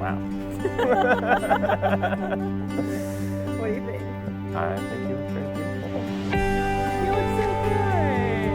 Wow. What do you think? I think you look very beautiful. You look so good. You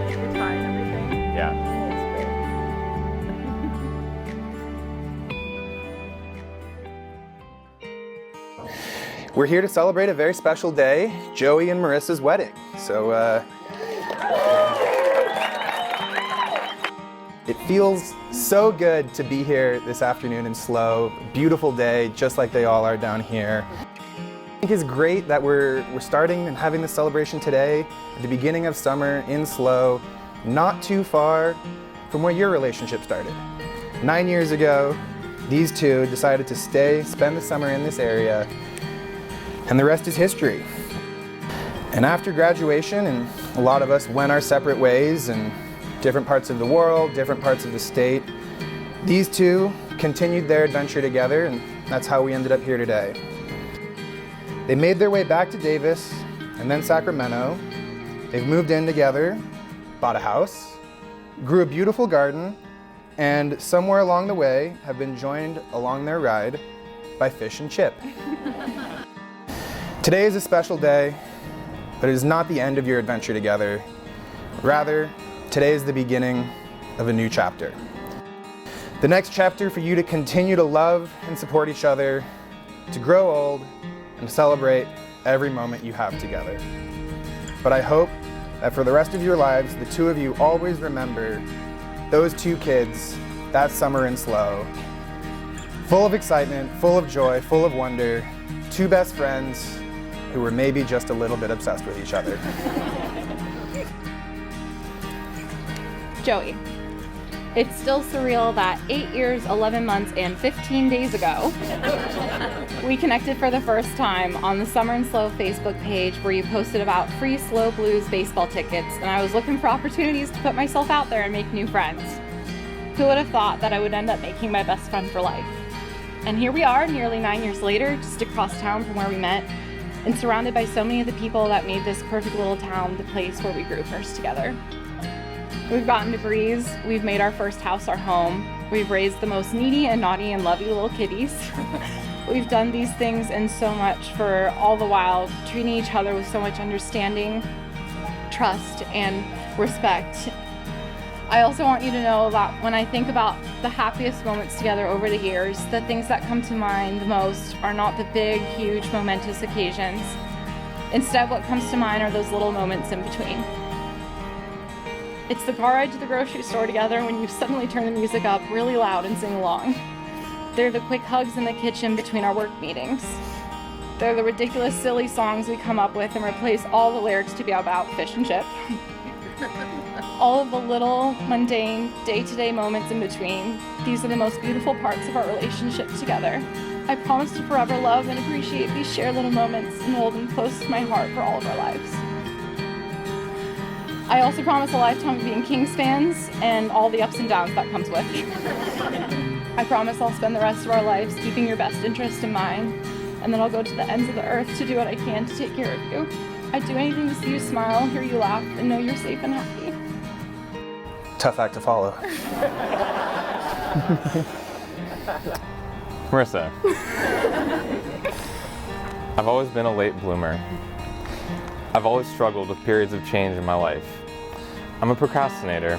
get your tie and everything. Yeah. We're here to celebrate a very special day, Joey and Marissa's wedding. So it feels so good to be here this afternoon in SLO. Beautiful day, just like they all are down here. I think it's great that we're starting and having this celebration today at the beginning of summer in SLO, not too far from where your relationship started. 9 years ago, these two decided to spend the summer in this area, and the rest is history. And after graduation, and a lot of us went our separate ways in different parts of the world, different parts of the state, these two continued their adventure together, and that's how we ended up here today. They made their way back to Davis and then Sacramento. They've moved in together, bought a house, grew a beautiful garden, and somewhere along the way have been joined along their ride by Fish and Chip. Today is a special day, but it is not the end of your adventure together. Rather, today is the beginning of a new chapter. The next chapter for you to continue to love and support each other, to grow old, and to celebrate every moment you have together. But I hope that for the rest of your lives, the two of you always remember those two kids that summer in SLO, full of excitement, full of joy, full of wonder, two best friends who were maybe just a little bit obsessed with each other. Joey, it's still surreal that 8 years, 11 months, and 15 days ago, we connected for the first time on the Summer in SLO Facebook page where you posted about free SLO Blues baseball tickets, and I was looking for opportunities to put myself out there and make new friends. Who would have thought that I would end up making my best friend for life? And here we are, nearly 9 years later, just across town from where we met, and surrounded by so many of the people that made this perfect little town the place where we grew first together. We've gotten to breeze, we've made our first house our home, we've raised the most needy and naughty and lovey little kitties. We've done these things and so much for all the while treating each other with so much understanding, trust, and respect. I also want you to know that when I think about the happiest moments together over the years, the things that come to mind the most are not the big, huge, momentous occasions. Instead, what comes to mind are those little moments in between. It's the car ride to the grocery store together when you suddenly turn the music up really loud and sing along. They're the quick hugs in the kitchen between our work meetings. They're the ridiculous, silly songs we come up with and replace all the lyrics to be about Fish and Chip. All of the little, mundane, day-to-day moments in between, these are the most beautiful parts of our relationship together. I promise to forever love and appreciate these shared little moments and hold them close to my heart for all of our lives. I also promise a lifetime of being Kings fans and all the ups and downs that comes with. I promise I'll spend the rest of our lives keeping your best interest in mind, and then I'll go to the ends of the earth to do what I can to take care of you. I'd do anything to see you smile, hear you laugh, and know you're safe and happy. Tough act to follow. Marissa, I've always been a late bloomer. I've always struggled with periods of change in my life. I'm a procrastinator,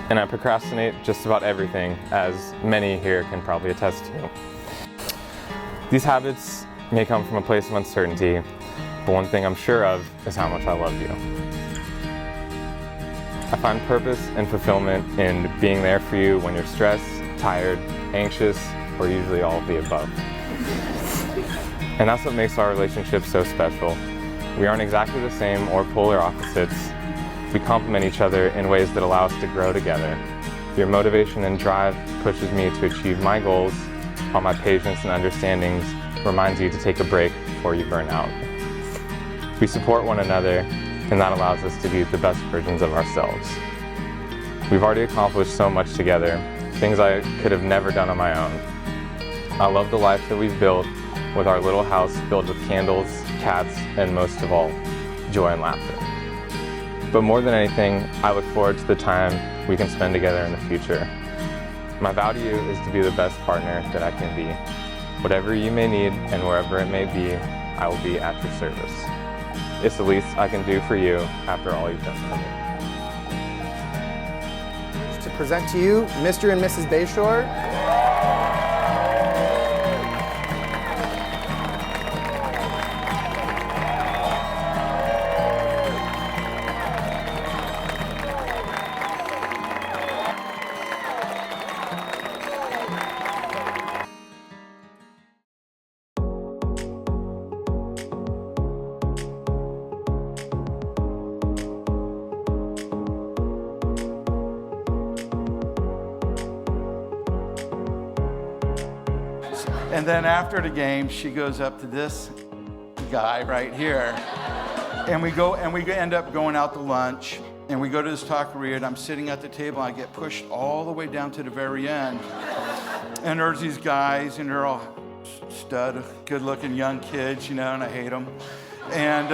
and I procrastinate just about everything, as many here can probably attest to. These habits may come from a place of uncertainty, but one thing I'm sure of is how much I love you. I find purpose and fulfillment in being there for you when you're stressed, tired, anxious, or usually all of the above. And that's what makes our relationship so special. We aren't exactly the same or polar opposites. We complement each other in ways that allow us to grow together. Your motivation and drive pushes me to achieve my goals, while my patience and understandings reminds you to take a break before you burn out. We support one another, and that allows us to be the best versions of ourselves. We've already accomplished so much together, things I could have never done on my own. I love the life that we've built with our little house filled with candles, cats, and most of all, joy and laughter. But more than anything, I look forward to the time we can spend together in the future. My vow to you is to be the best partner that I can be. Whatever you may need and wherever it may be, I will be at your service. It's the least I can do for you after all you've done for me. To present to you, Mr. and Mrs. Bayshore. And then after the game, she goes up to this guy right here. And we end up going out to lunch, and we go to this taqueria, and I'm sitting at the table, and I get pushed all the way down to the very end. And there's these guys, and they're all stud, good-looking young kids, you know, and I hate them. And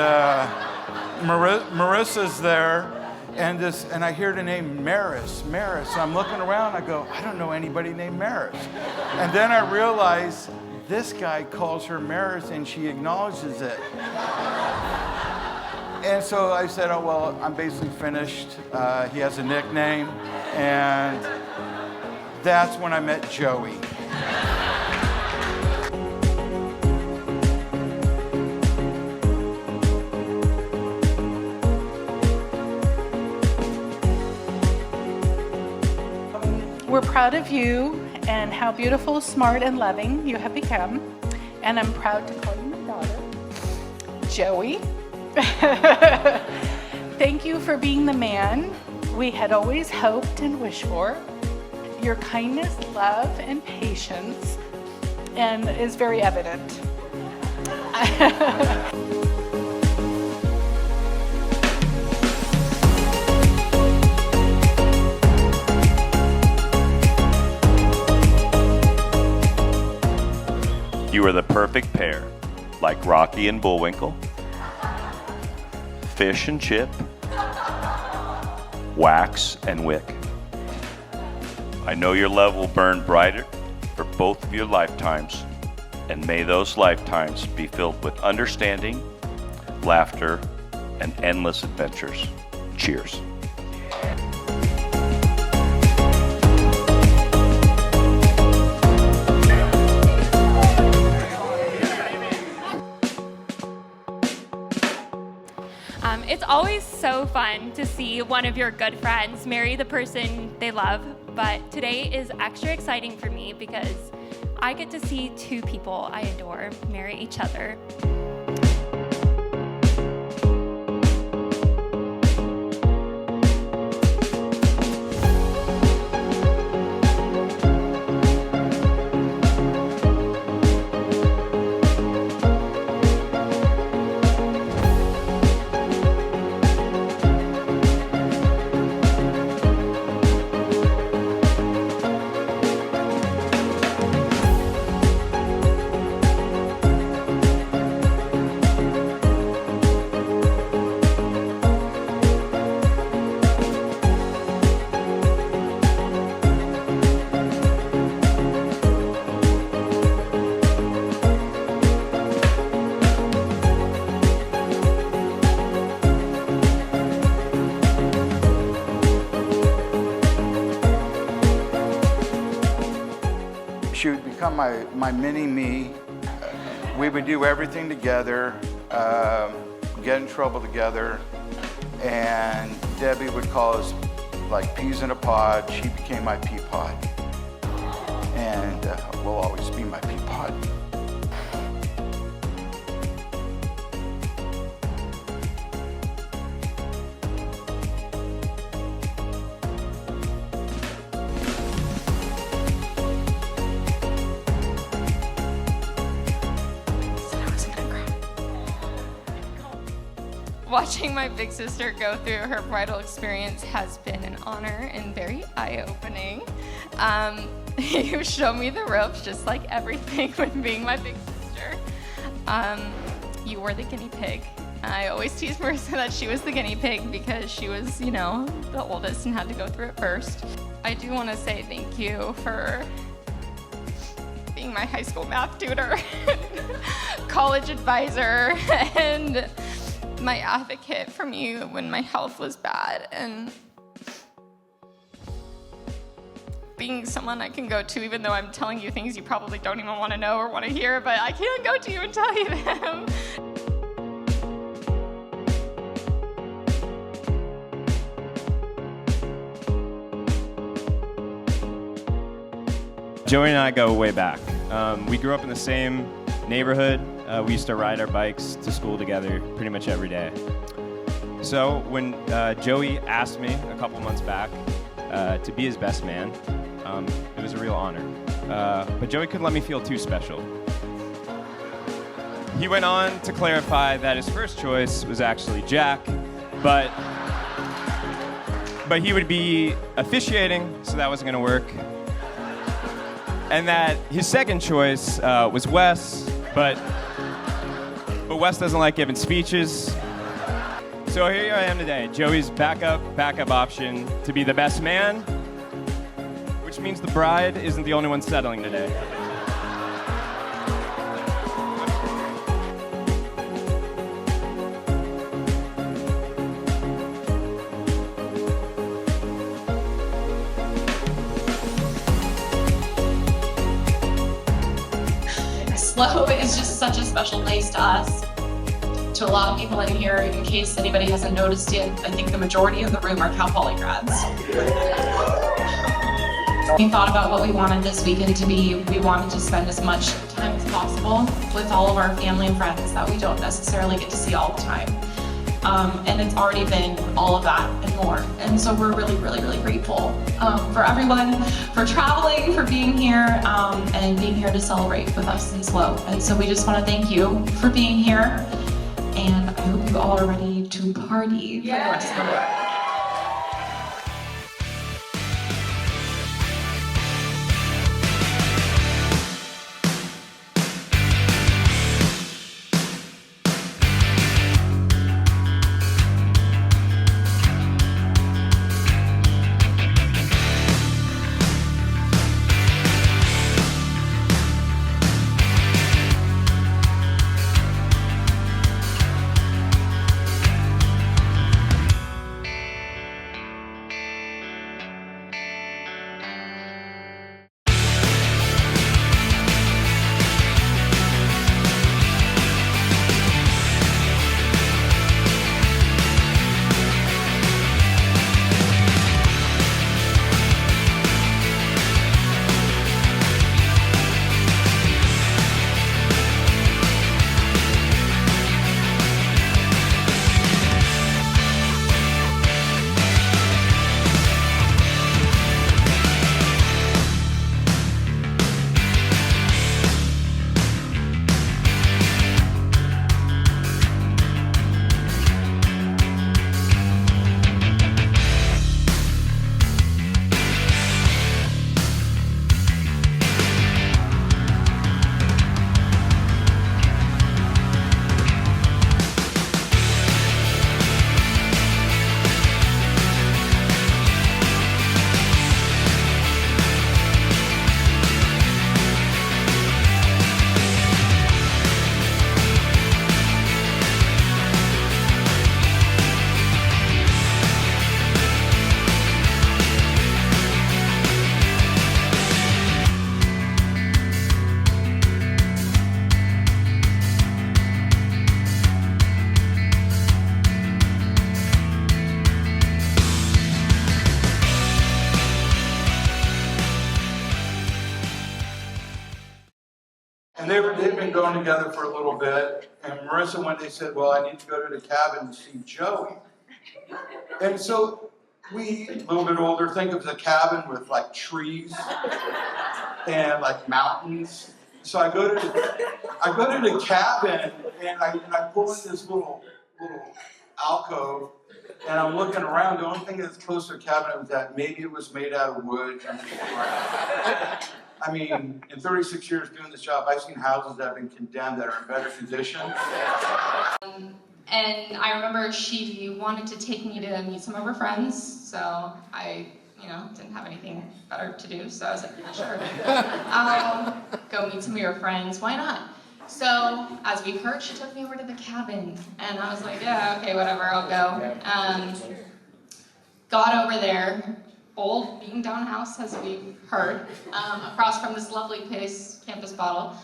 Marissa's there, and I hear the name Maris. So I'm looking around, I go, I don't know anybody named Maris. And then I realize this guy calls her Maris, and she acknowledges it. And so I said, oh, well, I'm basically finished. He has a nickname, and that's when I met Joey. We're proud of you and how beautiful, smart, and loving you have become. And I'm proud to call you my daughter, Joey. Thank you for being the man we had always hoped and wished for. Your kindness, love, and patience and is very evident. You are the perfect pair, like Rocky and Bullwinkle, Fish and Chip, Wax and Wick. I know your love will burn brighter for both of your lifetimes, and may those lifetimes be filled with understanding, laughter, and endless adventures. Cheers. It's always so fun to see one of your good friends marry the person they love, but today is extra exciting for me because I get to see two people I adore marry each other. She would become my mini-me. We would do everything together, get in trouble together, and Debbie would call us like peas in a pod. She became my pea pod, and will always be my pea pod. Watching my big sister go through her bridal experience has been an honor and very eye-opening. You show me the ropes, just like everything with being my big sister. You were the guinea pig. I always tease Marissa that she was the guinea pig because she was, you know, the oldest and had to go through it first. I do want to say thank you for being my high school math tutor, college advisor, and my advocate for me when my health was bad, and being someone I can go to even though I'm telling you things you probably don't even want to know or want to hear, but I can go to you and tell you them. Joey and I go way back. We grew up in the same neighborhood. We used to ride our bikes to school together pretty much every day. So when Joey asked me a couple months back to be his best man, it was a real honor. But Joey couldn't let me feel too special. He went on to clarify that his first choice was actually Jack, but he would be officiating, so that wasn't going to work. And that his second choice was Wes, but Wes doesn't like giving speeches. So here I am today, Joey's backup option to be the best man, which means the bride isn't the only one settling today. SLO is just such a special place to us. To a lot of people in here, in case anybody hasn't noticed yet, I think the majority of the room are Cal Poly grads. We thought about what we wanted this weekend to be. We wanted to spend as much time as possible with all of our family and friends that we don't necessarily get to see all the time. And it's already been all of that and more. And so we're really, really, really grateful for everyone, for traveling, for being here, and being here to celebrate with us in SLO. And so we just want to thank you for being here. And I hope you all are ready to party for the rest of the day. And they've been going together for a little bit. And Marissa one day said, well, I need to go to the cabin to see Joey. And so we, a little bit older, think of the cabin with like trees and like mountains. So I go to the cabin and I pull in this little alcove and I'm looking around. The only thing that's close to the cabinet was that maybe it was made out of wood. I mean, in 36 years doing this job, I've seen houses that have been condemned that are in better condition. And I remember she wanted to take me to meet some of her friends, so I didn't have anything better to do, so I was like, yeah, sure. I'll go meet some of your friends, why not? So, as we heard, she took me over to the cabin, and I was like, yeah, okay, whatever, I'll go. Got over there, old beaten down house, as we heard, across from this lovely place, Campus Bottle.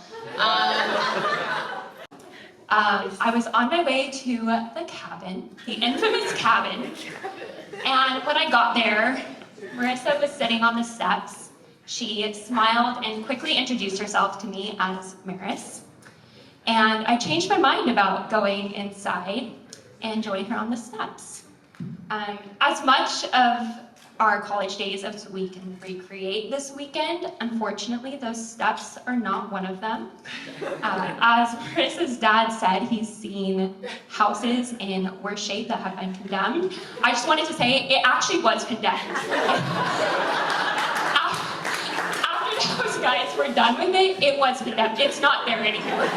I was on my way to the cabin, the infamous cabin, and when I got there, Marissa was sitting on the steps. She smiled and quickly introduced herself to me as Maris, and I changed my mind about going inside and joining her on the steps. As much of our college days as we can recreate this weekend, unfortunately, those steps are not one of them. As Marissa's dad said, he's seen houses in worse shape that have been condemned. I just wanted to say it actually was condemned. After those guys were done with it, it was condemned. It's not there anymore.